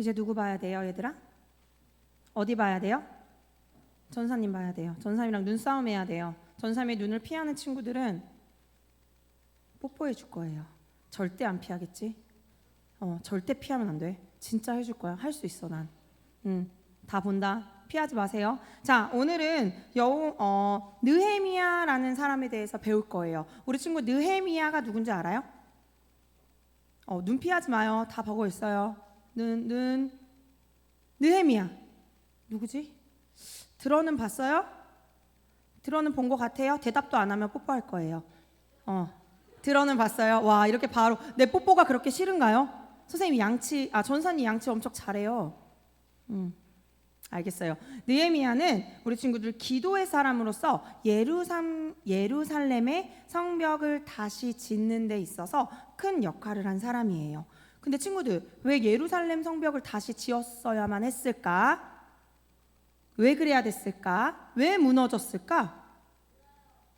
이제 누구 봐야 돼요, 얘들아? 어디 봐야 돼요? 전사님 봐야 돼요. 전사님이랑 눈싸움 해야 돼요. 전사님의 눈을 피하는 친구들은 뽀뽀해 줄 거예요. 절대 안 피하겠지? 절대 피하면 안 돼. 진짜 해줄 거야. 할 수 있어, 난. 다 본다. 피하지 마세요. 자, 오늘은 느헤미야라는 사람에 대해서 배울 거예요. 우리 친구 느헤미야가 누군지 알아요? 눈 피하지 마요. 다 보고 있어요. 느헤미야. 누구지? 들어는 봤어요? 들어는 본 것 같아요? 대답도 안 하면 뽀뽀할 거예요. 들어는 봤어요. 와, 이렇게 바로 내 뽀뽀가 그렇게 싫은가요? 선생님 전사님 양치 엄청 잘해요. 알겠어요. 느헤미야는 우리 친구들 기도의 사람으로서 예루살렘의 성벽을 다시 짓는 데 있어서 큰 역할을 한 사람이에요. 근데 친구들, 왜 예루살렘 성벽을 다시 지었어야만 했을까? 왜 그래야 됐을까? 왜 무너졌을까?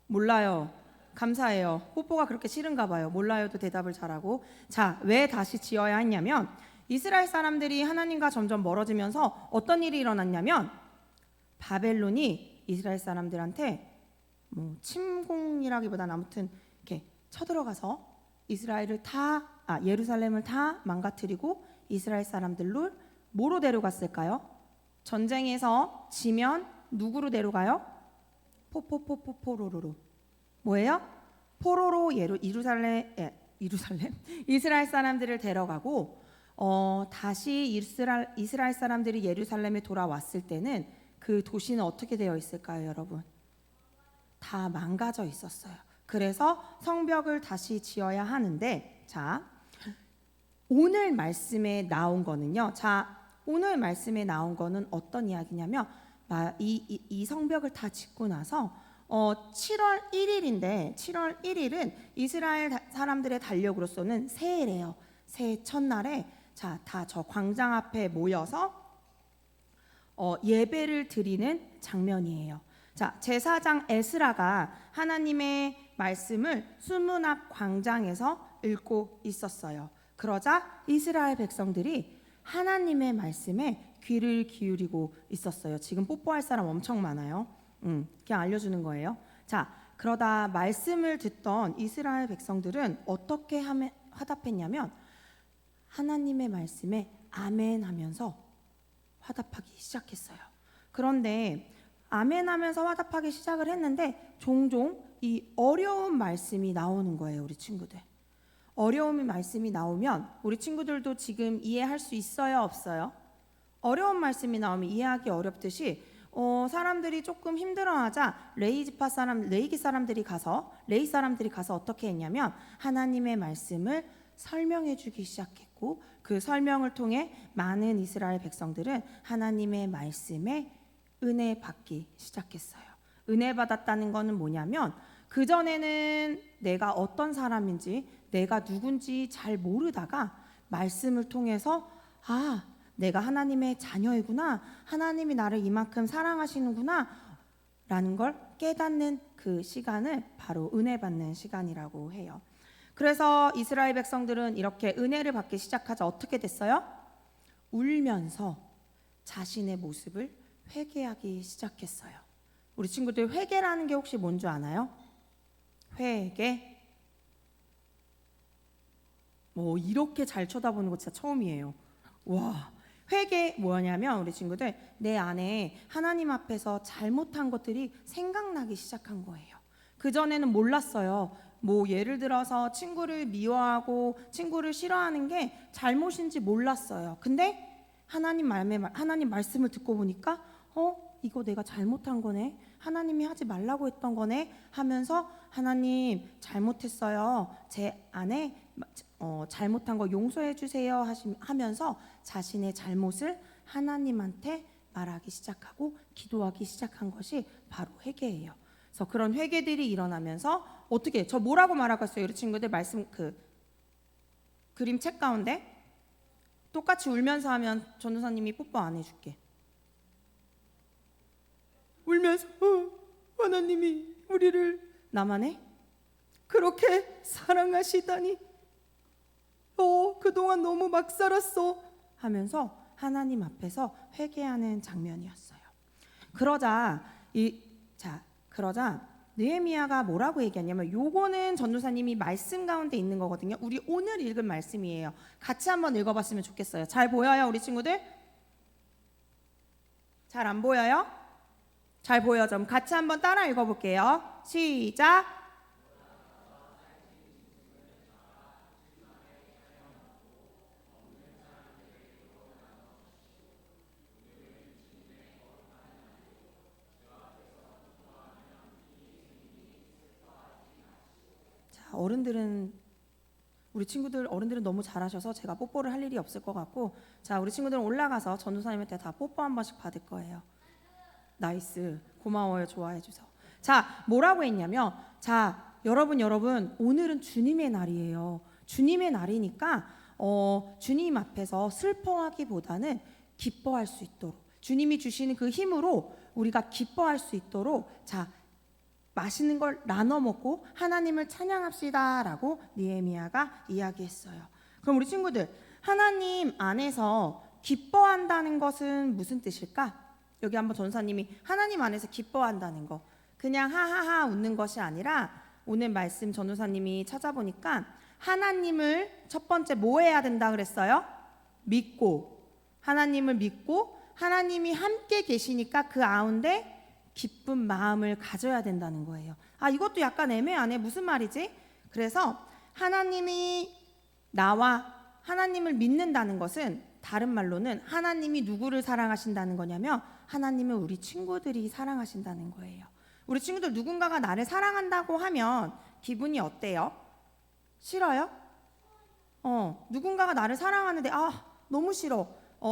몰라요. 감사해요. 뽀뽀가 그렇게 싫은가 봐요. 몰라요도 대답을 잘하고. 자, 왜 다시 지어야 했냐면 이스라엘 사람들이 하나님과 점점 멀어지면서 어떤 일이 일어났냐면 바벨론이 이스라엘 사람들한테 침공이라기보다는 아무튼 이렇게 쳐들어가서 예루살렘을 다 망가뜨리고 이스라엘 사람들을 뭐로 데려갔을까요? 전쟁에서 지면 누구로 데려가요? 포로로. 뭐예요? 포로로 예루살렘 이스라엘 사람들을 데려가고 다시 이스라엘 사람들이 예루살렘에 돌아왔을 때는 그 도시는 어떻게 되어 있을까요, 여러분? 다 망가져 있었어요. 그래서 성벽을 다시 지어야 하는데, 자, 오늘 말씀에 나온 거는요. 오늘 말씀에 나온 거는 어떤 이야기냐면 이 성벽을 다 짓고 나서 7월 1일인데 7월 1일은 이스라엘 사람들의 달력으로서는 새해래요. 새해 첫날에 다 저 광장 앞에 모여서 예배를 드리는 장면이에요. 자, 제사장 에스라가 하나님의 말씀을 수문 앞 광장에서 읽고 있었어요. 그러자 이스라엘 백성들이 하나님의 말씀에 귀를 기울이고 있었어요. 지금 뽀뽀할 사람 엄청 많아요. 그냥 알려주는 거예요. 자, 그러다 말씀을 듣던 이스라엘 백성들은 어떻게 화답했냐면 하나님의 말씀에 아멘 하면서 화답하기 시작했어요. 그런데 아멘 하면서 화답하기 시작을 했는데 종종 이 어려운 말씀이 나오는 거예요, 우리 친구들. 어려운 말씀이 나오면 우리 친구들도 지금 이해할 수 있어요, 없어요? 어려운 말씀이 나오면 이해하기 어렵듯이 사람들이 조금 힘들어하자 레이 사람들이 가서 어떻게 했냐면 하나님의 말씀을 설명해 주기 시작했고 그 설명을 통해 많은 이스라엘 백성들은 하나님의 말씀에 은혜 받기 시작했어요. 은혜 받았다는 것은 뭐냐면 그전에는 내가 어떤 사람인지 내가 누군지 잘 모르다가 말씀을 통해서 내가 하나님의 자녀이구나, 하나님이 나를 이만큼 사랑하시는구나 라는 걸 깨닫는 그 시간을 바로 은혜 받는 시간이라고 해요. 그래서 이스라엘 백성들은 이렇게 은혜를 받기 시작하자 어떻게 됐어요? 울면서 자신의 모습을 회개하기 시작했어요. 우리 친구들 회개라는 게 혹시 뭔 줄 아나요? 회개? 이렇게 잘 쳐다보는 거 진짜 처음이에요. 와, 회개 뭐냐면 우리 친구들 내 안에 하나님 앞에서 잘못한 것들이 생각나기 시작한 거예요. 그전에는 몰랐어요. 예를 들어서 친구를 미워하고 친구를 싫어하는 게 잘못인지 몰랐어요. 근데 하나님 말씀을 듣고 보니까 이거 내가 잘못한 거네, 하나님이 하지 말라고 했던 거네 하면서 하나님 잘못했어요, 제 안에 잘못한 거 용서해 주세요 하면서 자신의 잘못을 하나님한테 말하기 시작하고 기도하기 시작한 것이 바로 회개예요. 그래서 그런 회개들이 일어나면서 어떻게 저 뭐라고 말하겠어요? 우리 친구들 말씀 그림책 가운데 똑같이 울면서 하면 전도사님이 뽀뽀 안 해줄게. 울면서 하나님이 우리를 나만 해? 그렇게 사랑하시다니 그동안 너무 막 살았어 하면서 하나님 앞에서 회개하는 장면이었어요. 그러자 느헤미야가 뭐라고 얘기하냐면, 요거는 전도사님이 말씀 가운데 있는 거거든요. 우리 오늘 읽은 말씀이에요. 같이 한번 읽어봤으면 좋겠어요. 잘 보여요, 우리 친구들? 잘 안 보여요? 잘 보여. 좀 같이 한번 따라 읽어볼게요. 시작. 자, 우리 친구들 어른들은 너무 잘하셔서 제가 뽀뽀를 할 일이 없을 것 같고, 자, 우리 친구들은 올라가서 전도사님한테 다 뽀뽀 한 번씩 받을 거예요. 나이스, 고마워요, 좋아해 주셔서. 자, 뭐라고 했냐면, 자, 여러분 오늘은 주님의 날이에요. 주님의 날이니까 주님 앞에서 슬퍼하기보다는 기뻐할 수 있도록, 주님이 주시는 그 힘으로 우리가 기뻐할 수 있도록, 자, 맛있는 걸 나눠 먹고 하나님을 찬양합시다라고 느헤미야가 이야기했어요. 그럼 우리 친구들, 하나님 안에서 기뻐한다는 것은 무슨 뜻일까? 여기 한번 전사님이 하나님 안에서 기뻐한다는 거, 그냥 하하하 웃는 것이 아니라, 오늘 말씀 전도사님이 찾아보니까 하나님을 첫 번째 뭐 해야 된다 그랬어요? 믿고, 하나님을 믿고 하나님이 함께 계시니까 그 가운데 기쁜 마음을 가져야 된다는 거예요. 아, 이것도 약간 애매하네. 무슨 말이지? 그래서 하나님이 나와 하나님을 믿는다는 것은, 다른 말로는 하나님이 누구를 사랑하신다는 거냐면, 하나님은 우리 친구들이 사랑하신다는 거예요. 우리 친구들 누군가가 나를 사랑한다고 하면 기분이 어때요? 싫어요? 누군가가 나를 사랑하는데 너무 싫어.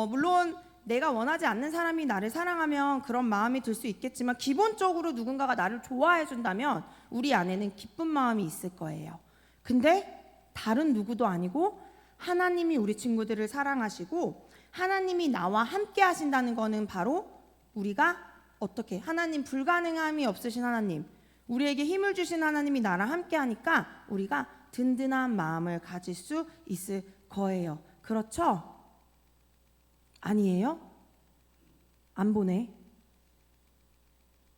물론 내가 원하지 않는 사람이 나를 사랑하면 그런 마음이 들 수 있겠지만, 기본적으로 누군가가 나를 좋아해 준다면 우리 안에는 기쁜 마음이 있을 거예요. 근데 다른 누구도 아니고 하나님이 우리 친구들을 사랑하시고 하나님이 나와 함께 하신다는 거는 바로 우리가 어떻게, 하나님 불가능함이 없으신 하나님, 우리에게 힘을 주신 하나님이 나랑 함께 하니까 우리가 든든한 마음을 가질 수 있을 거예요. 그렇죠? 아니에요? 안 보네.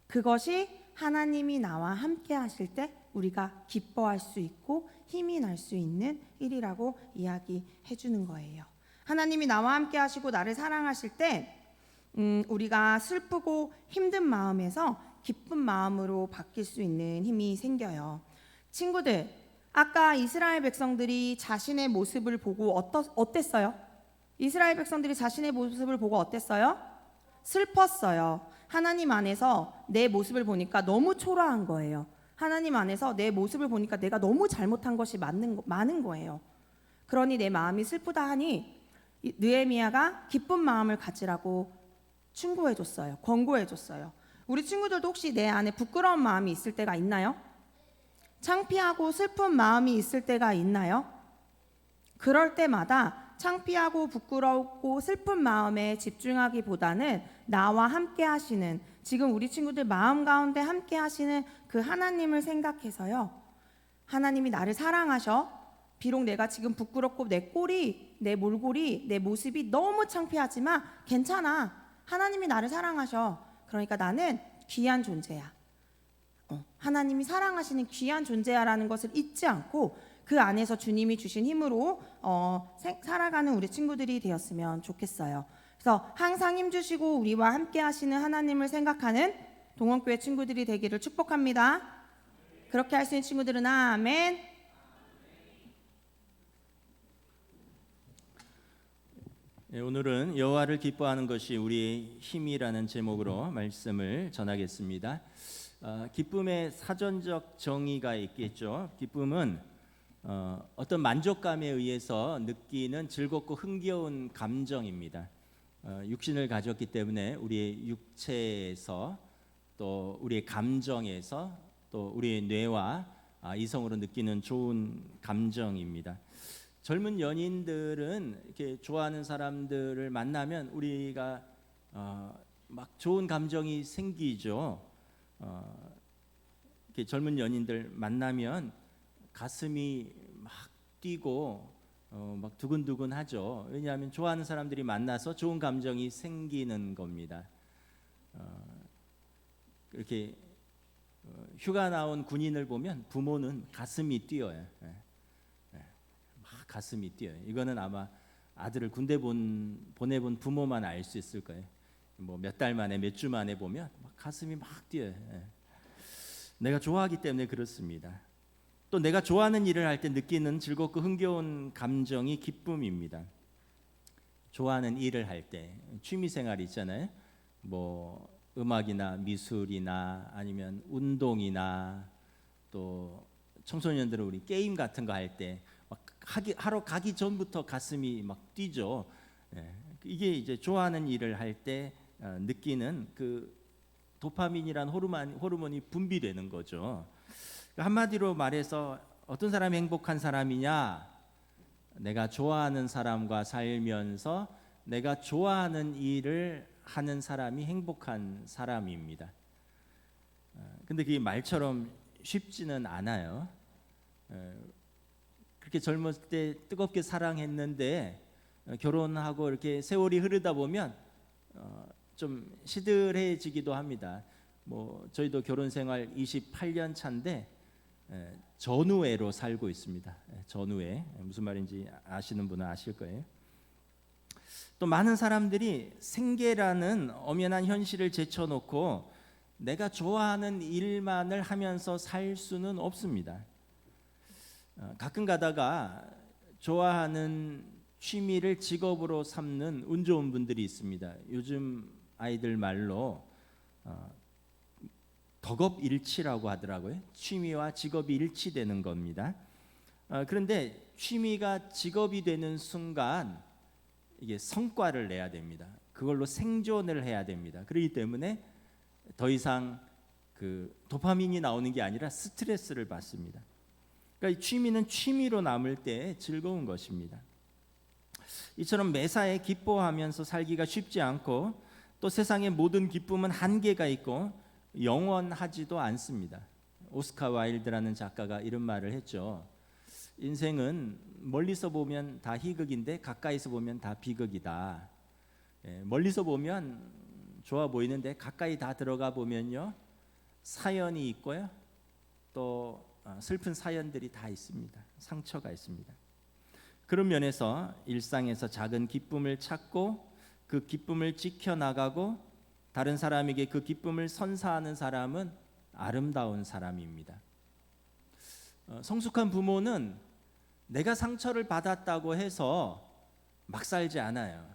그것이 하나님이 나와 함께 하실 때 우리가 기뻐할 수 있고 힘이 날 수 있는 일이라고 이야기해 주는 거예요. 하나님이 나와 함께 하시고 나를 사랑하실 때 우리가 슬프고 힘든 마음에서 기쁜 마음으로 바뀔 수 있는 힘이 생겨요. 친구들, 아까 이스라엘 백성들이 자신의 모습을 보고 어땠어요? 이스라엘 백성들이 자신의 모습을 보고 어땠어요? 슬펐어요. 하나님 안에서 내 모습을 보니까 너무 초라한 거예요. 하나님 안에서 내 모습을 보니까 내가 너무 잘못한 것이 많은 거예요. 그러니 내 마음이 슬프다 하니 느헤미야가 기쁜 마음을 가지라고 충고해줬어요. 권고해줬어요. 우리 친구들도 혹시 내 안에 부끄러운 마음이 있을 때가 있나요? 창피하고 슬픈 마음이 있을 때가 있나요? 그럴 때마다 창피하고 부끄럽고 슬픈 마음에 집중하기보다는 나와 함께 하시는, 지금 우리 친구들 마음 가운데 함께 하시는 그 하나님을 생각해서요, 하나님이 나를 사랑하셔. 비록 내가 지금 부끄럽고 내 꼴이, 내 몰골이, 내 모습이 너무 창피하지만 괜찮아. 하나님이 나를 사랑하셔. 그러니까 나는 귀한 존재야. 하나님이 사랑하시는 귀한 존재야라는 것을 잊지 않고 그 안에서 주님이 주신 힘으로 살아가는 우리 친구들이 되었으면 좋겠어요. 그래서 항상 힘주시고 우리와 함께 하시는 하나님을 생각하는 동원교회 친구들이 되기를 축복합니다. 그렇게 할 수 있는 친구들은 아멘. 네, 오늘은 여호와를 기뻐하는 것이 우리의 힘이라는 제목으로 말씀을 전하겠습니다. 기쁨의 사전적 정의가 있겠죠. 기쁨은 어떤 만족감에 의해서 느끼는 즐겁고 흥겨운 감정입니다. 육신을 가졌기 때문에 우리의 육체에서, 또 우리의 감정에서, 또 우리의 뇌와 이성으로 느끼는 좋은 감정입니다. 젊은 연인들은 이렇게 좋아하는 사람들을 만나면 우리가 막 좋은 감정이 생기죠. 이렇게 젊은 연인들 만나면 가슴이 막 뛰고 막 두근두근하죠. 왜냐하면 좋아하는 사람들이 만나서 좋은 감정이 생기는 겁니다. 이렇게 휴가 나온 군인을 보면 부모는 가슴이 뛰어요. 막 가슴이 뛰어요. 이거는 아마 아들을 군대 보내본 부모만 알 수 있을 거예요. 뭐 몇 달 만에 몇 주 만에 보면 막 가슴이 막 뛰어요. 내가 좋아하기 때문에 그렇습니다. 또 내가 좋아하는 일을 할 때 느끼는 즐겁고 흥겨운 감정이 기쁨입니다. 좋아하는 일을 할 때 취미 생활 있잖아요. 뭐 음악이나 미술이나 아니면 운동이나 또 청소년들은 우리 게임 같은 거 할 때 하러 가기 전부터 가슴이 막 뛰죠. 이게 이제 좋아하는 일을 할 때 느끼는 그 도파민이란 호르몬이 분비되는 거죠. 한마디로 말해서 어떤 사람이 행복한 사람이냐? 내가 좋아하는 사람과 살면서 내가 좋아하는 일을 하는 사람이 행복한 사람입니다. 근데 그게 말처럼 쉽지는 않아요. 그렇게 젊었을 때 뜨겁게 사랑했는데 결혼하고 이렇게 세월이 흐르다 보면 좀 시들해지기도 합니다. 뭐 저희도 결혼 생활 28년 차인데 전우애로 살고 있습니다. 전우애 무슨 말인지 아시는 분은 아실 거예요. 또 많은 사람들이 생계라는 엄연한 현실을 제쳐놓고 내가 좋아하는 일만을 하면서 살 수는 없습니다. 가끔 가다가 좋아하는 취미를 직업으로 삼는 운 좋은 분들이 있습니다. 요즘 아이들 말로 덕업일치라고 하더라고요. 취미와 직업이 일치되는 겁니다. 그런데 취미가 직업이 되는 순간 이게 성과를 내야 됩니다. 그걸로 생존을 해야 됩니다. 그렇기 때문에 더 이상 그 도파민이 나오는 게 아니라 스트레스를 받습니다. 그러니까 취미는 취미로 남을 때 즐거운 것입니다. 이처럼 매사에 기뻐하면서 살기가 쉽지 않고 또 세상의 모든 기쁨은 한계가 있고 영원하지도 않습니다. 오스카 와일드라는 작가가 이런 말을 했죠. 인생은 멀리서 보면 다 희극인데 가까이서 보면 다 비극이다. 멀리서 보면 좋아 보이는데 가까이 다 들어가 보면요 사연이 있고요 또 슬픈 사연들이 다 있습니다. 상처가 있습니다. 그런 면에서 일상에서 작은 기쁨을 찾고 그 기쁨을 지켜나가고 다른 사람에게 그 기쁨을 선사하는 사람은 아름다운 사람입니다. 성숙한 부모는 내가 상처를 받았다고 해서 막 살지 않아요.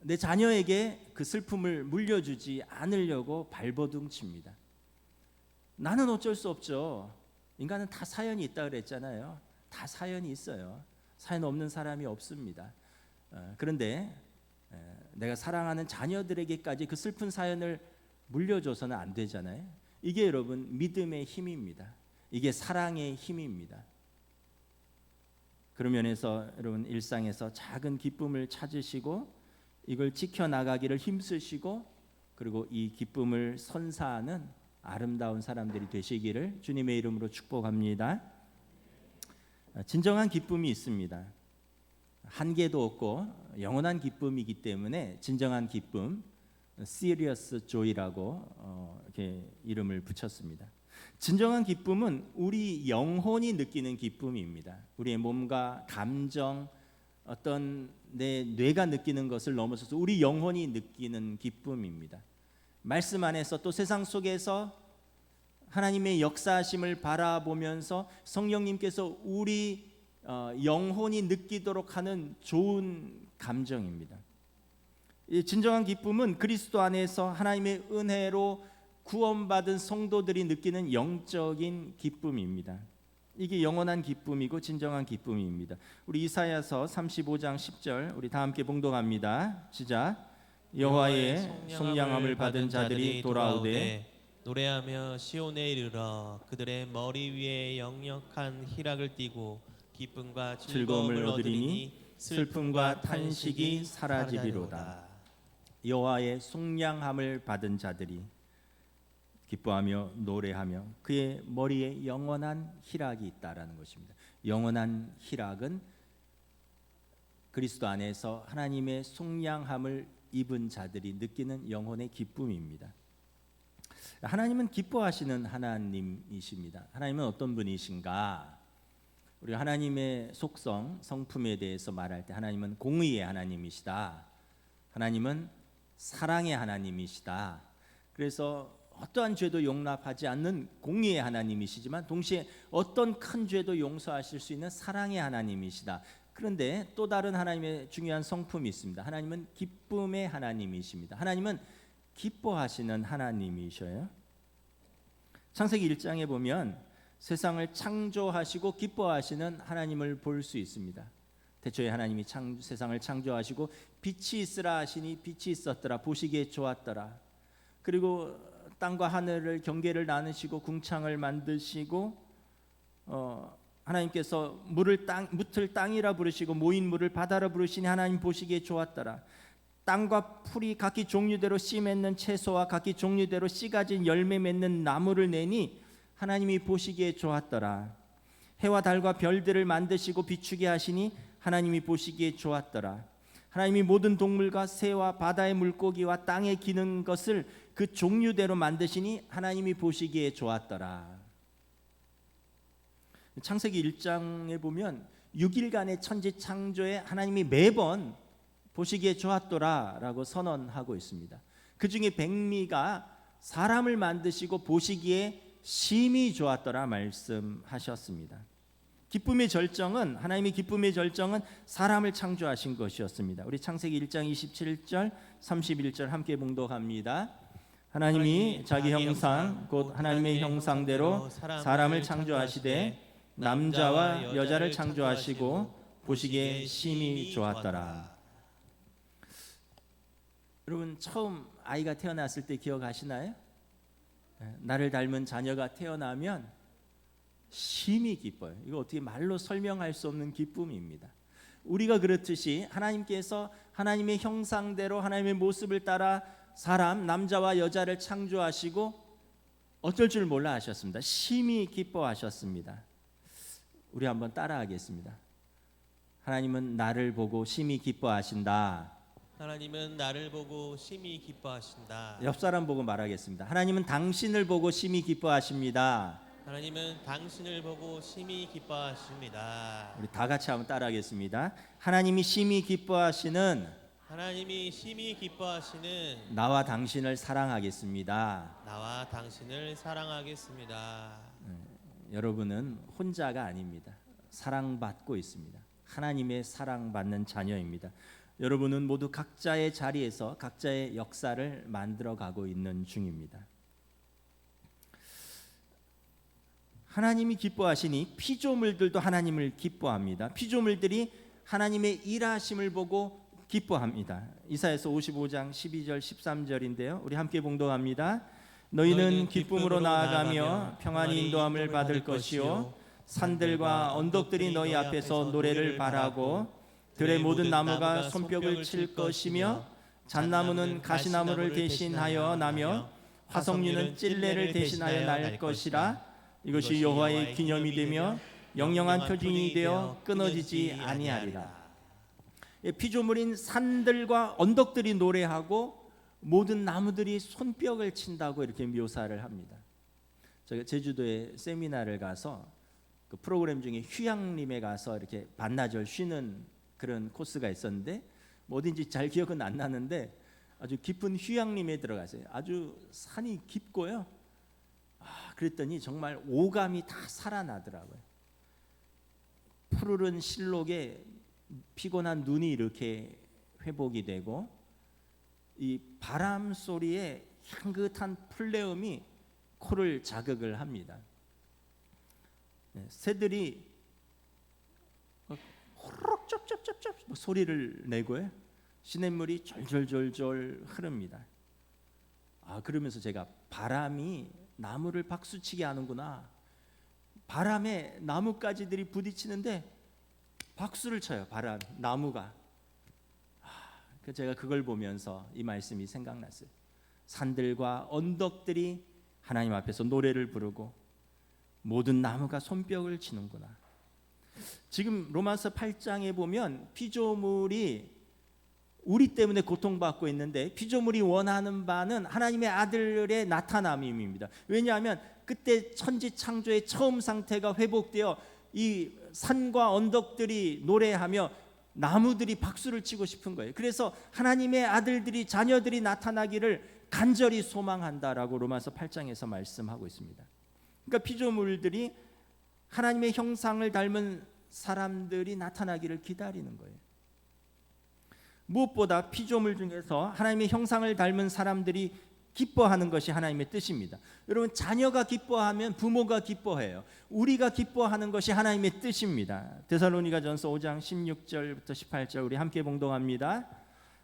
내 자녀에게 그 슬픔을 물려주지 않으려고 발버둥칩니다. 나는 어쩔 수 없죠. 인간은 다 사연이 있다 그랬잖아요. 다 사연이 있어요. 사연 없는 사람이 없습니다. 그런데 내가 사랑하는 자녀들에게까지 그 슬픈 사연을 물려줘서는 안 되잖아요. 이게 여러분 믿음의 힘입니다. 이게 사랑의 힘입니다. 그런 면에서 여러분 일상에서 작은 기쁨을 찾으시고 이걸 지켜나가기를 힘쓰시고 그리고 이 기쁨을 선사하는 아름다운 사람들이 되시기를 주님의 이름으로 축복합니다. 진정한 기쁨이 있습니다. 한계도 없고 영원한 기쁨이기 때문에 진정한 기쁨, serious joy라고 이렇게 이름을 붙였습니다. 진정한 기쁨은 우리 영혼이 느끼는 기쁨입니다. 우리의 몸과 감정, 어떤 내 뇌가 느끼는 것을 넘어서서 우리 영혼이 느끼는 기쁨입니다. 말씀 안에서 또 세상 속에서 하나님의 역사하심을 바라보면서 성령님께서 우리 영혼이 느끼도록 하는 좋은 감정입니다. 이 진정한 기쁨은 그리스도 안에서 하나님의 은혜로 구원받은 성도들이 느끼는 영적인 기쁨입니다. 이게 영원한 기쁨이고 진정한 기쁨입니다. 우리 이사야서 35장 10절 우리 다 함께 봉독합니다. 시작. 여호와의 속량함을 받은 자들이 돌아오되 노래하며 시온에 이르러 그들의 머리 위에 영력한 희락을 띠고 기쁨과 즐거움을 얻으리니 슬픔과 탄식이 사라지리로다. 여호와의 속량함을 받은 자들이 기뻐하며 노래하며 그의 머리에 영원한 희락이 있다라는 것입니다. 영원한 희락은 그리스도 안에서 하나님의 속량함을 입은 자들이 느끼는 영혼의 기쁨입니다. 하나님은 기뻐하시는 하나님이십니다. 하나님은 어떤 분이신가? 우리 하나님의 속성, 성품에 대해서 말할 때 하나님은 공의의 하나님이시다. 하나님은 사랑의 하나님이시다. 그래서 어떠한 죄도 용납하지 않는 공의의 하나님이시지만 동시에 어떤 큰 죄도 용서하실 수 있는 사랑의 하나님이시다. 그런데 또 다른 하나님의 중요한 성품이 있습니다. 하나님은 기쁨의 하나님이십니다. 하나님은 기뻐하시는 하나님이셔요. 창세기 1장에 보면 세상을 창조하시고 기뻐하시는 하나님을 볼 수 있습니다. 태초에 하나님이 세상을 창조하시고 빛이 있으라 하시니 빛이 있었더라. 보시기에 좋았더라. 그리고 땅과 하늘을 경계를 나누시고 궁창을 만드시고 하나님께서 물을 땅이라 부르시고 모인 물을 바다라 부르시니 하나님 보시기에 좋았더라. 땅과 풀이 각기 종류대로 씨 맺는 채소와 각기 종류대로 씨 가진 열매 맺는 나무를 내니 하나님이 보시기에 좋았더라. 해와 달과 별들을 만드시고 비추게 하시니 하나님이 보시기에 좋았더라. 하나님이 모든 동물과 새와 바다의 물고기와 땅에 기는 것을 그 종류대로 만드시니 하나님이 보시기에 좋았더라. 창세기 1장에 보면 6일간의 천지 창조에 하나님이 매번 보시기에 좋았더라라고 선언하고 있습니다. 그 중에 백미가 사람을 만드시고 보시기에 심히 좋았더라 말씀하셨습니다. 기쁨의 절정은 하나님의 기쁨의 절정은 사람을 창조하신 것이었습니다. 우리 창세기 1장 27절 31절 함께 봉독합니다. 하나님이 자기 형상 곧 하나님의 형상대로 사람을 창조하시되 남자와 여자를 창조하시고 보시기에 심히 좋았더라. 여러분 처음 아이가 태어났을 때 기억하시나요? 나를 닮은 자녀가 태어나면 심히 기뻐요. 이거 어떻게 말로 설명할 수 없는 기쁨입니다. 우리가 그렇듯이 하나님께서 하나님의 형상대로 하나님의 모습을 따라 사람 남자와 여자를 창조하시고 어쩔 줄 몰라 하셨습니다. 심히 기뻐하셨습니다. 우리 한번 따라하겠습니다. 하나님은 나를 보고 심히 기뻐하신다. 하나님은 나를 보고 심히 기뻐하신다. 옆 사람 보고 말하겠습니다. 하나님은 당신을 보고 심히 기뻐하십니다. 하나님은 당신을 보고 심히 기뻐하십니다. 우리 다 같이 한번 따라하겠습니다. 하나님이 심히 기뻐하시는 하나님이 심히 기뻐하시는 나와 당신을 사랑하겠습니다. 나와 당신을 사랑하겠습니다. 여러분은 혼자가 아닙니다. 사랑받고 있습니다. 하나님의 사랑받는 자녀입니다. 여러분은 모두 각자의 자리에서 각자의 역사를 만들어가고 있는 중입니다. 하나님이 기뻐하시니 피조물들도 하나님을 기뻐합니다. 피조물들이 하나님의 일하심을 보고 기뻐합니다. 이사야서 55장 12절 13절인데요. 우리 함께 봉독합니다. 너희는 기쁨으로 나아가며 평안히 인도함을 받을 것이요 산들과 언덕들이 너희 앞에서 노래를 발하고 들의 모든 나무가 손뼉을 칠 것이며 잣나무는 가시나무를 대신하여 나며 화석류는 찔레를 대신하여 날 것이라. 이것이 여호와의 기념이 되며 영영한 표징이 되어 끊어지지 아니하리라. 피조물인 산들과 언덕들이 노래하고 모든 나무들이 손뼉을 친다고 이렇게 묘사를 합니다. 제가 제주도에 세미나를 가서 그 프로그램 중에 휴양림에 가서 이렇게 반나절 쉬는 그런 코스가 있었는데 뭐 어딘지 잘 기억은 안 나는데 아주 깊은 휴양림에 들어갔어요. 아주 산이 깊고요. 그랬더니 정말 오감이 다 살아나더라고요. 푸르른 실록에 피곤한 눈이 이렇게 회복이 되고 이 바람 소리에 향긋한 풀내음이 코를 자극을 합니다. 새들이 호로록 쩝쩝쩝쩝 소리를 내고요. 시냇물이 졸졸졸졸 흐릅니다. 그러면서 제가 바람이 나무를 박수치게 하는구나. 바람에 나뭇가지들이 부딪히는데 박수를 쳐요. 나무가. 제가 그걸 보면서 이 말씀이 생각났어요. 산들과 언덕들이 하나님 앞에서 노래를 부르고 모든 나무가 손뼉을 치는구나. 지금 로마서 8장에 보면 피조물이 우리 때문에 고통받고 있는데 피조물이 원하는 바는 하나님의 아들의 나타남입니다. 왜냐하면 그때 천지 창조의 처음 상태가 회복되어 이 산과 언덕들이 노래하며 나무들이 박수를 치고 싶은 거예요. 그래서 하나님의 아들들이 자녀들이 나타나기를 간절히 소망한다라고 로마서 8장에서 말씀하고 있습니다. 그러니까 피조물들이 하나님의 형상을 닮은 사람들이 나타나기를 기다리는 거예요. 무엇보다 피조물 중에서 하나님의 형상을 닮은 사람들이 기뻐하는 것이 하나님의 뜻입니다. 여러분, 자녀가 기뻐하면 부모가 기뻐해요. 우리가 기뻐하는 것이 하나님의 뜻입니다. 데살로니가전서 5장 16절부터 18절 우리 함께 봉독합니다.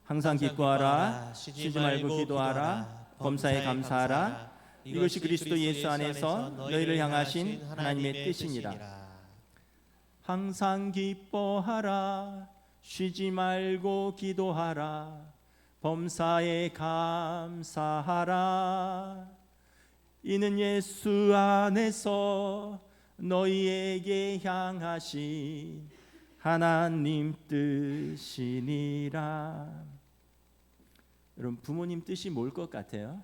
항상 기뻐하라, 쉬지 말고 기도하라, 범사에 감사하라. 이것이 그리스도 예수 안에서 너희를 향하신 하나님의 뜻이니라. 항상 기뻐하라, 쉬지 말고 기도하라, 범사에 감사하라. 이는 예수 안에서 너희에게 향하신 하나님 뜻이니라. 여러분, 부모님 뜻이 뭘 것 같아요?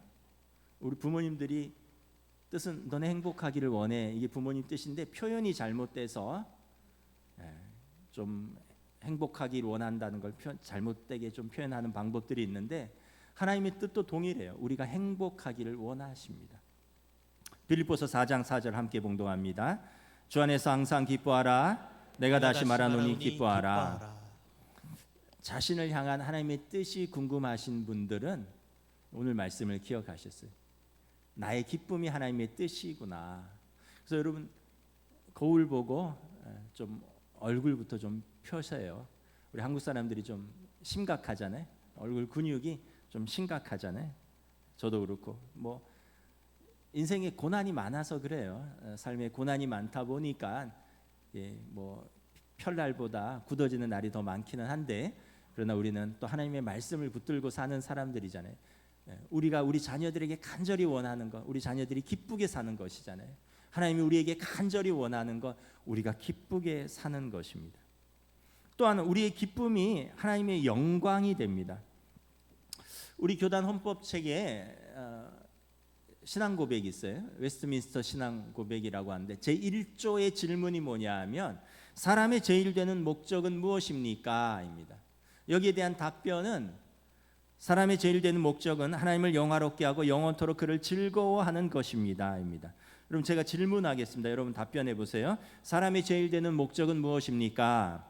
우리 부모님들이 뜻은 너네 행복하기를 원해, 이게 부모님 뜻인데 표현이 잘못돼서 좀 행복하기를 원한다는 걸 잘못되게 좀 표현하는 방법들이 있는데 하나님의 뜻도 동일해요. 우리가 행복하기를 원하십니다. 빌립보서 4장 4절 함께 봉독합니다. 주 안에서 항상 기뻐하라, 내가 다시 말하노니 기뻐하라. 자신을 향한 하나님의 뜻이 궁금하신 분들은 오늘 말씀을 기억하셨어요. 나의 기쁨이 하나님의 뜻이구나. 그래서 여러분, 거울 보고 좀 얼굴부터 좀 펴세요. 우리 한국 사람들이 좀 심각하잖아요. 얼굴 근육이 좀 심각하잖아요. 저도 그렇고 뭐 인생에 고난이 많아서 그래요. 삶에 고난이 많다 보니까 뭐 별날보다 굳어지는 날이 더 많기는 한데, 그러나 우리는 또 하나님의 말씀을 붙들고 사는 사람들이잖아요. 우리가 우리 자녀들에게 간절히 원하는 것, 우리 자녀들이 기쁘게 사는 것이잖아요. 하나님이 우리에게 간절히 원하는 것, 우리가 기쁘게 사는 것입니다. 또한 우리의 기쁨이 하나님의 영광이 됩니다. 우리 교단 헌법책에 신앙 고백이 있어요. 웨스트민스터 신앙 고백이라고 하는데 제1조의 질문이 뭐냐 하면 사람의 제일 되는 목적은 무엇입니까? 입니다. 여기에 대한 답변은 사람의 제일 되는 목적은 하나님을 영화롭게 하고 영원토록 그를 즐거워하는 것입니다. 입니다. 그럼 제가 질문하겠습니다. 여러분 답변해 보세요. 사람의 제일 되는 목적은 무엇입니까?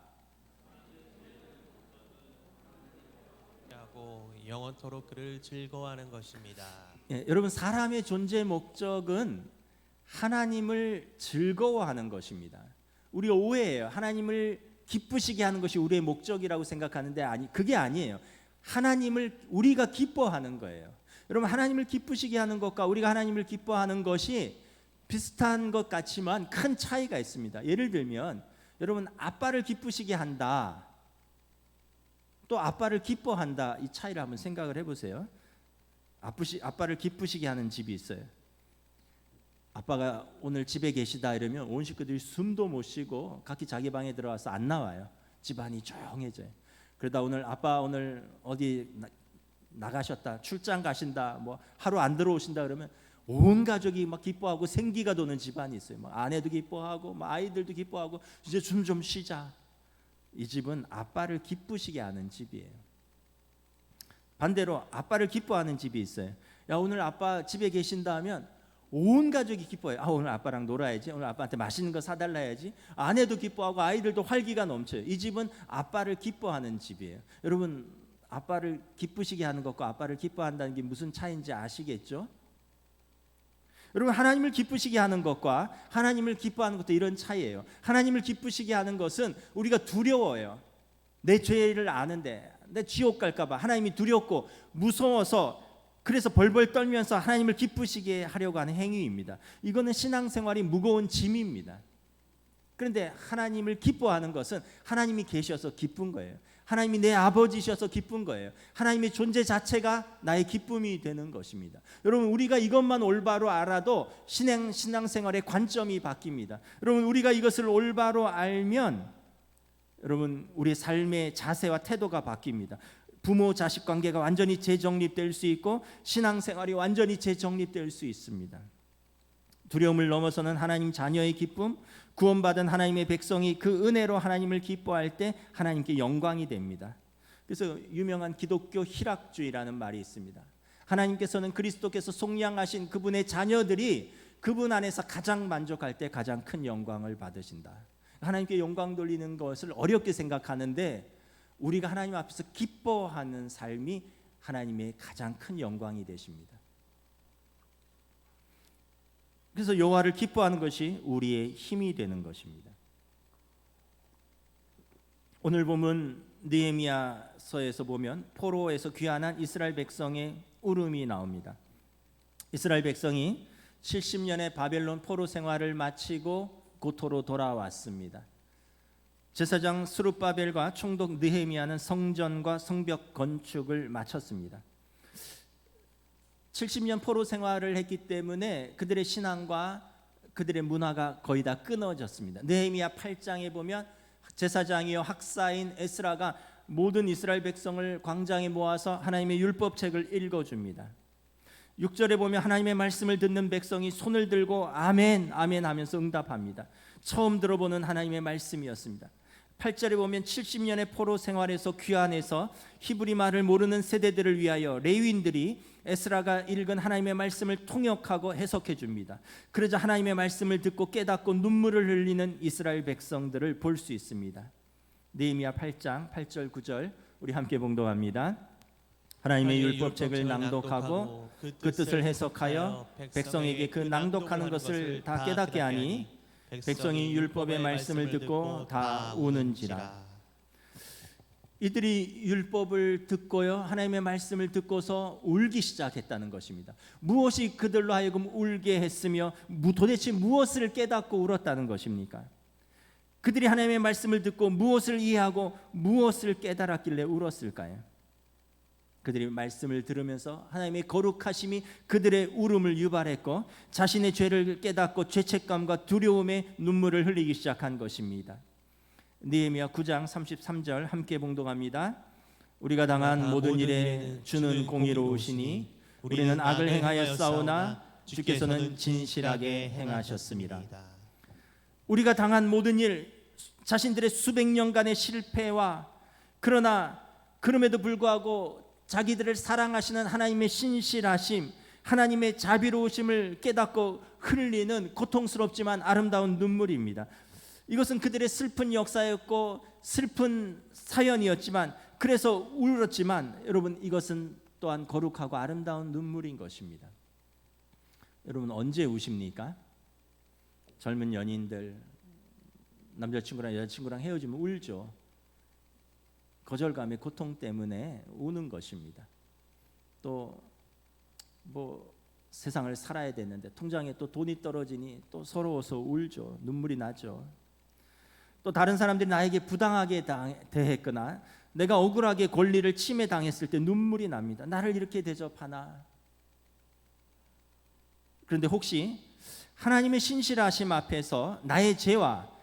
영원토록 그를 즐거워하는 것입니다. 여러분, 사람의 존재 목적은 하나님을 즐거워하는 것입니다. 우리가 오해해요. 하나님을 기쁘시게 하는 것이 우리의 목적이라고 생각하는데 그게 아니에요. 하나님을 우리가 기뻐하는 거예요. 여러분, 하나님을 기쁘시게 하는 것과 우리가 하나님을 기뻐하는 것이 비슷한 것 같지만 큰 차이가 있습니다. 예를 들면 여러분, 아빠를 기쁘시게 한다, 또 아빠를 기뻐한다, 이 차이를 한번 생각을 해보세요. 아빠를 기쁘시게 하는 집이 있어요. 아빠가 오늘 집에 계시다 이러면 온 식구들이 숨도 못 쉬고 각기 자기 방에 들어와서 안 나와요. 집안이 조용해져요. 그러다 아빠 오늘 어디 나가셨다, 출장 가신다, 뭐 하루 안 들어오신다 그러면 온 가족이 막 기뻐하고 생기가 도는 집안이 있어요. 뭐 아내도 기뻐하고 뭐 아이들도 기뻐하고 이제 좀 쉬자. 이 집은 아빠를 기쁘시게 하는 집이에요. 반대로 아빠를 기뻐하는 집이 있어요. 야, 오늘 아빠 집에 계신다 하면 온 가족이 기뻐해요. 오늘 아빠랑 놀아야지, 오늘 아빠한테 맛있는 거 사달라 해야지. 아내도 기뻐하고 아이들도 활기가 넘쳐요. 이 집은 아빠를 기뻐하는 집이에요. 여러분, 아빠를 기쁘시게 하는 것과 아빠를 기뻐한다는 게 무슨 차이인지 아시겠죠? 여러분, 하나님을 기쁘시게 하는 것과 하나님을 기뻐하는 것도 이런 차이예요. 하나님을 기쁘시게 하는 것은 우리가 두려워요. 내 죄를 아는데 내 지옥 갈까 봐 하나님이 두렵고 무서워서 그래서 벌벌 떨면서 하나님을 기쁘시게 하려고 하는 행위입니다. 이거는 신앙생활이 무거운 짐입니다. 그런데 하나님을 기뻐하는 것은 하나님이 계셔서 기쁜 거예요. 하나님이 내 아버지셔서 기쁜 거예요. 하나님의 존재 자체가 나의 기쁨이 되는 것입니다. 여러분, 우리가 이것만 올바로 알아도 신앙생활의 관점이 바뀝니다. 여러분, 우리가 이것을 올바로 알면 여러분, 우리의 삶의 자세와 태도가 바뀝니다. 부모 자식 관계가 완전히 재정립될 수 있고 신앙생활이 완전히 재정립될 수 있습니다. 두려움을 넘어서는 하나님 자녀의 기쁨, 구원받은 하나님의 백성이 그 은혜로 하나님을 기뻐할 때 하나님께 영광이 됩니다. 그래서 유명한 기독교 희락주의라는 말이 있습니다. 하나님께서는 그리스도께서 속량하신 그분의 자녀들이 그분 안에서 가장 만족할 때 가장 큰 영광을 받으신다. 하나님께 영광 돌리는 것을 어렵게 생각하는데 우리가 하나님 앞에서 기뻐하는 삶이 하나님의 가장 큰 영광이 되십니다. 그래서 여호와를 기뻐하는 것이 우리의 힘이 되는 것입니다. 오늘 보면 느헤미야서에서 보면 포로에서 귀환한 이스라엘 백성의 울음이 나옵니다. 이스라엘 백성이 70년의 바벨론 포로 생활을 마치고 고토로 돌아왔습니다. 제사장 스룹바벨과 총독 느헤미야는 성전과 성벽 건축을 마쳤습니다. 70년 포로 생활을 했기 때문에 그들의 신앙과 그들의 문화가 거의 다 끊어졌습니다. 느헤미야 8장에 보면 제사장이요 학사인 에스라가 모든 이스라엘 백성을 광장에 모아서 하나님의 율법책을 읽어줍니다. 6절에 보면 하나님의 말씀을 듣는 백성이 손을 들고 아멘 아멘 하면서 응답합니다. 처음 들어보는 하나님의 말씀이었습니다. 8절에 보면 70년의 포로 생활에서 귀환해서 히브리 말을 모르는 세대들을 위하여 레위인들이 에스라가 읽은 하나님의 말씀을 통역하고 해석해 줍니다. 그러자 하나님의 말씀을 듣고 깨닫고 눈물을 흘리는 이스라엘 백성들을 볼 수 있습니다. 느헤미야 8장 8절 9절 우리 함께 봉독합니다. 하나님의 율법책을 낭독하고 그 뜻을 해석하여 백성에게 그 낭독하는 것을 다 깨닫게 하니 백성이 율법의 말씀을 듣고 다 우는지라. 이들이 율법을 듣고요 하나님의 말씀을 듣고서 울기 시작했다는 것입니다. 무엇이 그들로 하여금 울게 했으며 도대체 무엇을 깨닫고 울었다는 것입니까? 그들이 하나님의 말씀을 듣고 무엇을 이해하고 무엇을 깨달았길래 울었을까요? 그들이 말씀을 들으면서 하나님의 거룩하심이 그들의 울음을 유발했고 자신의 죄를 깨닫고 죄책감과 두려움에 눈물을 흘리기 시작한 것입니다. 느헤미야 9장 33절 함께 봉독합니다. 우리가 당한 모든 일에 주는 공의로우시니 우리는 악을 행하였사오나 주께서는 진실하게 행하셨습니다. 우리가 당한 모든 일, 자신들의 수백 년간의 실패와 그럼에도 불구하고 자기들을 사랑하시는 하나님의 신실하심, 하나님의 자비로우심을 깨닫고 흘리는 고통스럽지만 아름다운 눈물입니다. 이것은 그들의 슬픈 역사였고 슬픈 사연이었지만 그래서 울었지만 여러분 이것은 또한 거룩하고 아름다운 눈물인 것입니다. 여러분 언제 우십니까? 젊은 연인들 남자친구랑 여자친구랑 헤어지면 울죠. 거절감의 고통 때문에 우는 것입니다. 또 세상을 살아야 되는데 통장에 또 돈이 떨어지니 또 서러워서 울죠. 눈물이 나죠. 또 다른 사람들이 나에게 부당하게 대했거나 내가 억울하게 권리를 침해당했을 때 눈물이 납니다. 나를 이렇게 대접하나. 그런데 혹시 하나님의 신실하심 앞에서 나의 죄와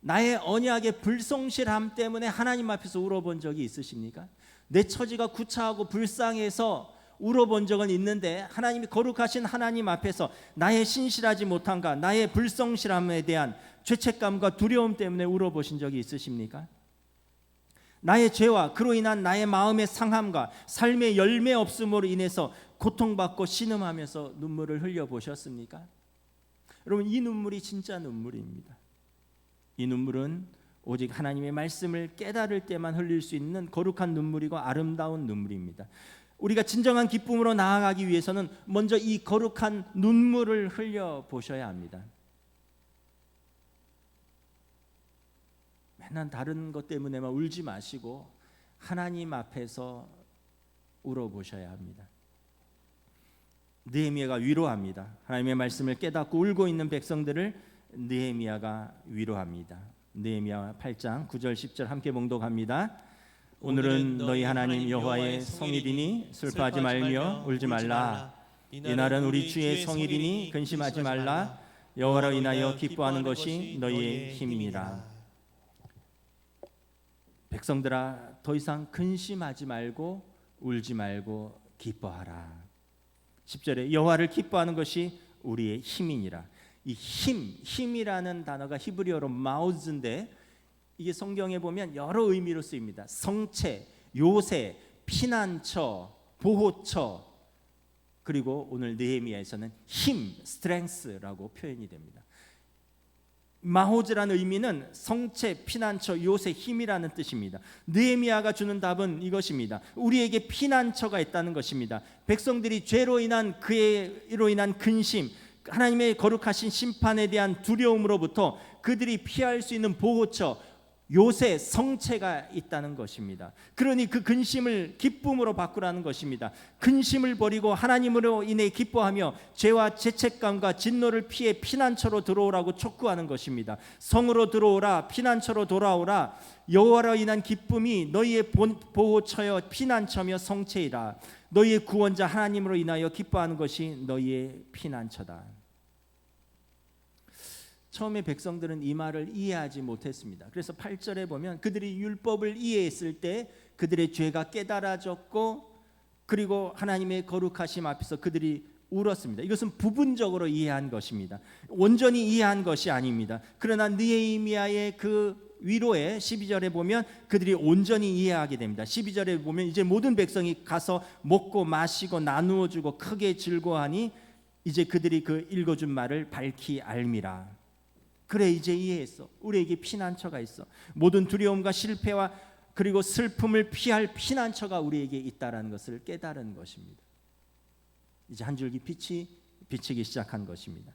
나의 언약의 불성실함 때문에 하나님 앞에서 울어본 적이 있으십니까? 내 처지가 구차하고 불쌍해서 울어본 적은 있는데 하나님이 거룩하신 하나님 앞에서 나의 신실하지 못함과 나의 불성실함에 대한 죄책감과 두려움 때문에 울어보신 적이 있으십니까? 나의 죄와 그로 인한 나의 마음의 상함과 삶의 열매 없음으로 인해서 고통받고 신음하면서 눈물을 흘려보셨습니까? 여러분 이 눈물이 진짜 눈물입니다. 이 눈물은 오직 하나님의 말씀을 깨달을 때만 흘릴 수 있는 거룩한 눈물이고 아름다운 눈물입니다. 우리가 진정한 기쁨으로 나아가기 위해서는 먼저 이 거룩한 눈물을 흘려보셔야 합니다. 맨날 다른 것 때문에만 울지 마시고 하나님 앞에서 울어보셔야 합니다. 느헤미야가 위로합니다. 하나님의 말씀을 깨닫고 울고 있는 백성들을 느헤미야가 위로합니다. 느헤미야 8장 9절 10절 함께 봉독합니다. 오늘은 너희 하나님 여호와의 성일이니 슬퍼하지 말며 울지 말라. 이날은 우리 주의 성일이니 근심하지 말라. 여호와로 인하여 기뻐하는 것이 너희의 힘이니라. 백성들아, 더 이상 근심하지 말고 울지 말고 기뻐하라. 10절에 여호와를 기뻐하는 것이 우리의 힘이니라. 이 힘이라는 단어가 히브리어로 마우즈인데 이게 성경에 보면 여러 의미로 쓰입니다. 성체, 요새, 피난처, 보호처, 그리고 오늘 느헤미야에서는 힘, 스트렝스라고 표현이 됩니다. 마호즈라는 의미는 성체, 피난처, 요새, 힘이라는 뜻입니다. 느헤미야가 주는 답은 이것입니다. 우리에게 피난처가 있다는 것입니다. 백성들이 죄로 인한 그로 인한 근심, 하나님의 거룩하신 심판에 대한 두려움으로부터 그들이 피할 수 있는 보호처, 요새, 성체가 있다는 것입니다. 그러니 그 근심을 기쁨으로 바꾸라는 것입니다. 근심을 버리고 하나님으로 인해 기뻐하며 죄와 죄책감과 진노를 피해 피난처로 들어오라고 촉구하는 것입니다. 성으로 들어오라, 피난처로 돌아오라. 여호와로 인한 기쁨이 너희의 보호처여 피난처며 성체이라. 너희의 구원자 하나님으로 인하여 기뻐하는 것이 너희의 피난처다. 처음에 백성들은 이 말을 이해하지 못했습니다. 그래서 8절에 보면 그들이 율법을 이해했을 때 그들의 죄가 깨달아졌고 그리고 하나님의 거룩하심 앞에서 그들이 울었습니다. 이것은 부분적으로 이해한 것입니다. 온전히 이해한 것이 아닙니다. 그러나 느헤미야의 그 위로에 12절에 보면 그들이 온전히 이해하게 됩니다. 12절에 보면 이제 모든 백성이 가서 먹고 마시고 나누어 주고 크게 즐거워하니 이제 그들이 그 읽어준 말을 밝히 알미라. 그래, 이제 이해했어. 우리에게 피난처가 있어. 모든 두려움과 실패와 그리고 슬픔을 피할 피난처가 우리에게 있다라는 것을 깨달은 것입니다. 이제 한 줄기 빛이 비치기 시작한 것입니다.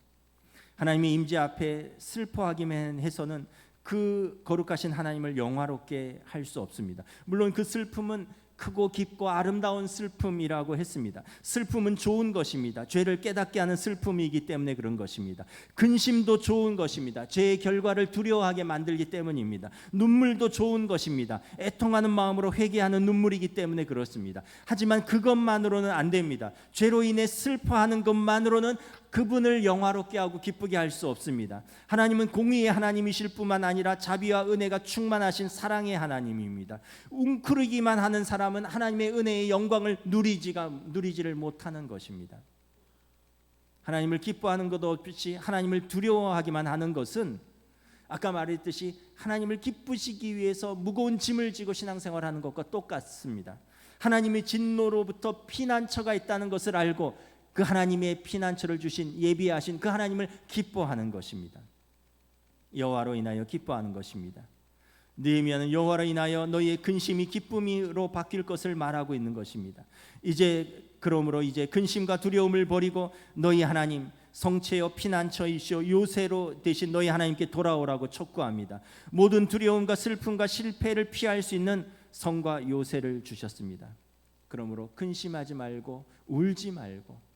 하나님의 임재 앞에 슬퍼하기만 해서는 그 거룩하신 하나님을 영화롭게 할 수 없습니다. 물론 그 슬픔은 크고 깊고 아름다운 슬픔이라고 했습니다. 슬픔은 좋은 것입니다. 죄를 깨닫게 하는 슬픔이기 때문에 그런 것입니다. 근심도 좋은 것입니다. 죄의 결과를 두려워하게 만들기 때문입니다. 눈물도 좋은 것입니다. 애통하는 마음으로 회개하는 눈물이기 때문에 그렇습니다. 하지만 그것만으로는 안 됩니다. 죄로 인해 슬퍼하는 것만으로는 그분을 영화롭게 하고 기쁘게 할 수 없습니다. 하나님은 공의의 하나님이실 뿐만 아니라 자비와 은혜가 충만하신 사랑의 하나님입니다. 웅크리기만 하는 사람은 하나님의 은혜의 영광을 누리지를 못하는 것입니다. 하나님을 기뻐하는 것 없이 하나님을 두려워하기만 하는 것은 아까 말했듯이 하나님을 기쁘시기 위해서 무거운 짐을 지고 신앙생활하는 것과 똑같습니다. 하나님의 진노로부터 피난처가 있다는 것을 알고 그 하나님의 피난처를 주신 예비하신 그 하나님을 기뻐하는 것입니다. 여호와로 인하여 기뻐하는 것입니다. 느헤미야는 여호와로 인하여 너희의 근심이 기쁨으로 바뀔 것을 말하고 있는 것입니다. 그러므로 이제 근심과 두려움을 버리고 너희 하나님 성체여 피난처이시오 요새로 대신 너희 하나님께 돌아오라고 촉구합니다. 모든 두려움과 슬픔과 실패를 피할 수 있는 성과 요새를 주셨습니다. 그러므로 근심하지 말고 울지 말고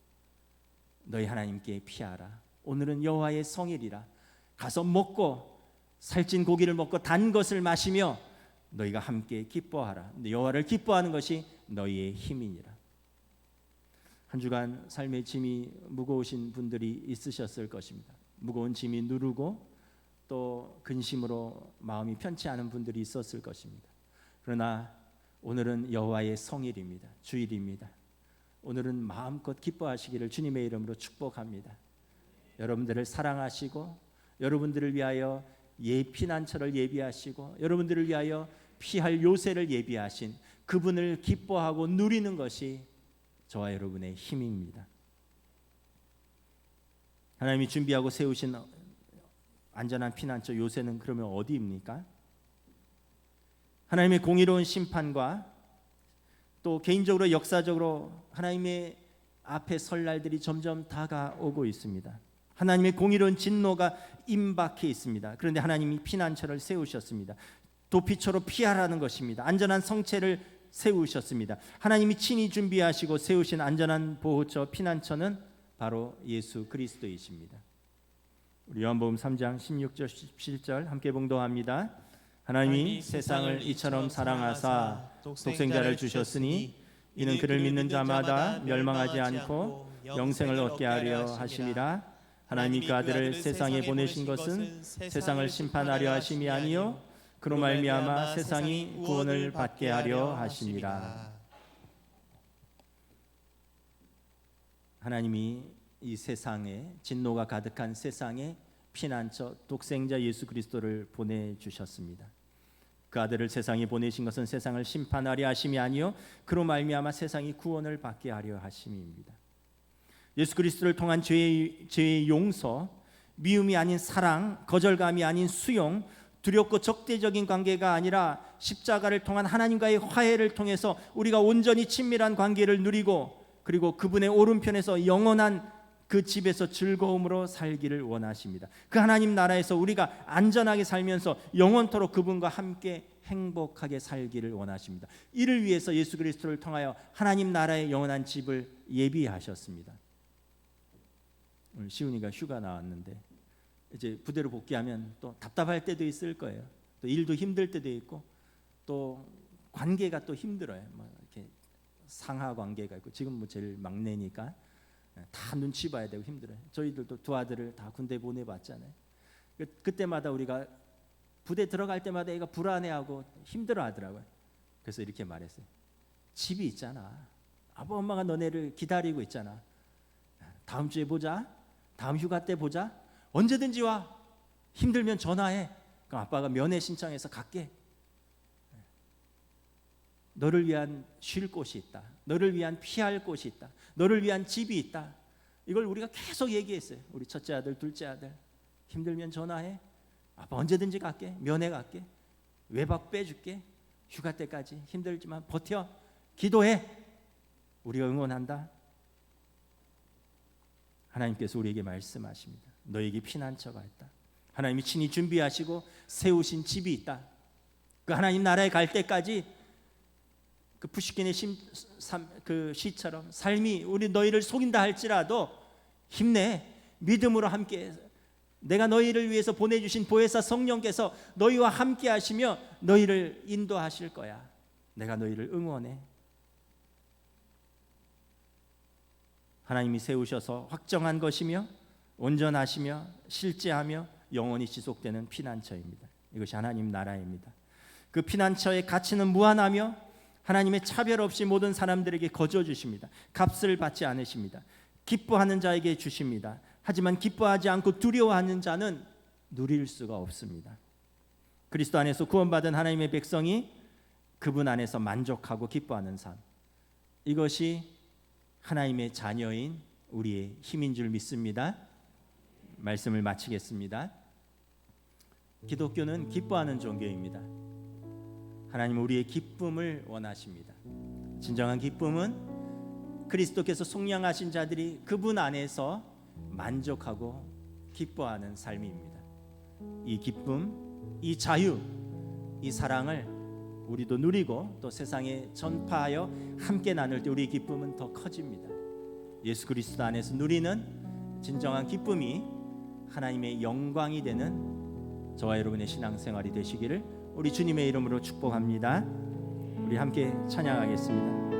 너희 하나님께 피하라. 오늘은 여호와의 성일이라. 가서 먹고 살찐 고기를 먹고 단 것을 마시며 너희가 함께 기뻐하라. 여호와를 기뻐하는 것이 너희의 힘이니라. 한 주간 삶의 짐이 무거우신 분들이 있으셨을 것입니다. 무거운 짐이 누르고 또 근심으로 마음이 편치 않은 분들이 있었을 것입니다. 그러나 오늘은 여호와의 성일입니다. 주일입니다. 오늘은 마음껏 기뻐하시기를 주님의 이름으로 축복합니다. 여러분들을 사랑하시고 여러분들을 위하여 피난처를 예비하시고 여러분들을 위하여 피할 요새를 예비하신 그분을 기뻐하고 누리는 것이 저와 여러분의 힘입니다. 하나님이 준비하고 세우신 안전한 피난처 요새는 그러면 어디입니까? 하나님의 공의로운 심판과 또 개인적으로 역사적으로 하나님의 앞에 설 날들이 점점 다가오고 있습니다. 하나님의 공의로운 진노가 임박해 있습니다. 그런데 하나님이 피난처를 세우셨습니다. 도피처로 피하라는 것입니다. 안전한 성체를 세우셨습니다. 하나님이 친히 준비하시고 세우신 안전한 보호처 피난처는 바로 예수 그리스도이십니다. 우리 요한복음 3장 16절 17절 함께 봉독합니다. 하나님이 세상을 이처럼 사랑하사 독생자를 주셨으니 이는 그를 믿는 자마다 멸망하지 않고 영생을 얻게 하려 하심이라. 하나님이 그 아들을 세상에 보내신 것은 세상을 심판하려 하심이 아니요 그로 말미암아 세상이 구원을 받게 하려 하심이라. 하나님이 이 세상에, 진노가 가득한 세상에 피난처 독생자 예수 그리스도를 보내주셨습니다. 그 아들을 세상에 보내신 것은 세상을 심판하려 하심이 아니요 그로 말미암아 세상이 구원을 받게 하려 하심입니다. 예수 그리스도를 통한 죄의 용서, 미움이 아닌 사랑, 거절감이 아닌 수용, 두렵고 적대적인 관계가 아니라 십자가를 통한 하나님과의 화해를 통해서 우리가 온전히 친밀한 관계를 누리고, 그리고 그분의 오른편에서 영원한 그 집에서 즐거움으로 살기를 원하십니다. 그 하나님 나라에서 우리가 안전하게 살면서 영원토록 그분과 함께 행복하게 살기를 원하십니다. 이를 위해서 예수 그리스도를 통하여 하나님 나라의 영원한 집을 예비하셨습니다. 오늘 시훈이가 휴가 나왔는데 이제 부대로 복귀하면 또 답답할 때도 있을 거예요. 또 일도 힘들 때도 있고 또 관계가 또 힘들어요. 뭐 이렇게 상하 관계가 있고, 지금 뭐 제일 막내니까 다 눈치 봐야 되고 힘들어요. 저희들도 두 아들을 다 군대 보내봤잖아요. 그때마다 우리가 부대 들어갈 때마다 애가 불안해하고 힘들어하더라고요. 그래서 이렇게 말했어요. 집이 있잖아. 아빠 엄마가 너네를 기다리고 있잖아. 다음 주에 보자. 다음 휴가 때 보자. 언제든지 와. 힘들면 전화해. 그럼 아빠가 면회 신청해서 갈게. 너를 위한 쉴 곳이 있다. 너를 위한 피할 곳이 있다. 너를 위한 집이 있다. 이걸 우리가 계속 얘기했어요. 우리 첫째 아들, 둘째 아들. 힘들면 전화해. 아빠 언제든지 갈게. 면회 갈게. 외박 빼줄게. 휴가 때까지 힘들지만 버텨. 기도해. 우리가 응원한다. 하나님께서 우리에게 말씀하십니다. 너에게 피난처가 있다. 하나님이 친히 준비하시고 세우신 집이 있다. 그 하나님 나라에 갈 때까지 그 푸시킨의 그 시처럼 삶이 우리 너희를 속인다 할지라도 힘내. 믿음으로 함께 내가 너희를 위해서 보내주신 보혜사 성령께서 너희와 함께 하시며 너희를 인도하실 거야. 내가 너희를 응원해. 하나님이 세우셔서 확정한 것이며 온전하시며 실제하며 영원히 지속되는 피난처입니다. 이것이 하나님 나라입니다. 그 피난처의 가치는 무한하며 하나님의 차별 없이 모든 사람들에게 거저 주십니다. 값을 받지 않으십니다. 기뻐하는 자에게 주십니다. 하지만 기뻐하지 않고 두려워하는 자는 누릴 수가 없습니다. 그리스도 안에서 구원받은 하나님의 백성이 그분 안에서 만족하고 기뻐하는 삶, 이것이 하나님의 자녀인 우리의 힘인 줄 믿습니다. 말씀을 마치겠습니다. 기독교는 기뻐하는 종교입니다. 하나님은 우리의 기쁨을 원하십니다. 진정한 기쁨은 그리스도께서 속량하신 자들이 그분 안에서 만족하고 기뻐하는 삶입니다. 이 기쁨, 이 자유, 이 사랑을 우리도 누리고 또 세상에 전파하여 함께 나눌 때 우리의 기쁨은 더 커집니다. 예수 그리스도 안에서 누리는 진정한 기쁨이 하나님의 영광이 되는 저와 여러분의 신앙생활이 되시기를 우리 주님의 이름으로 축복합니다. 우리 함께 찬양하겠습니다.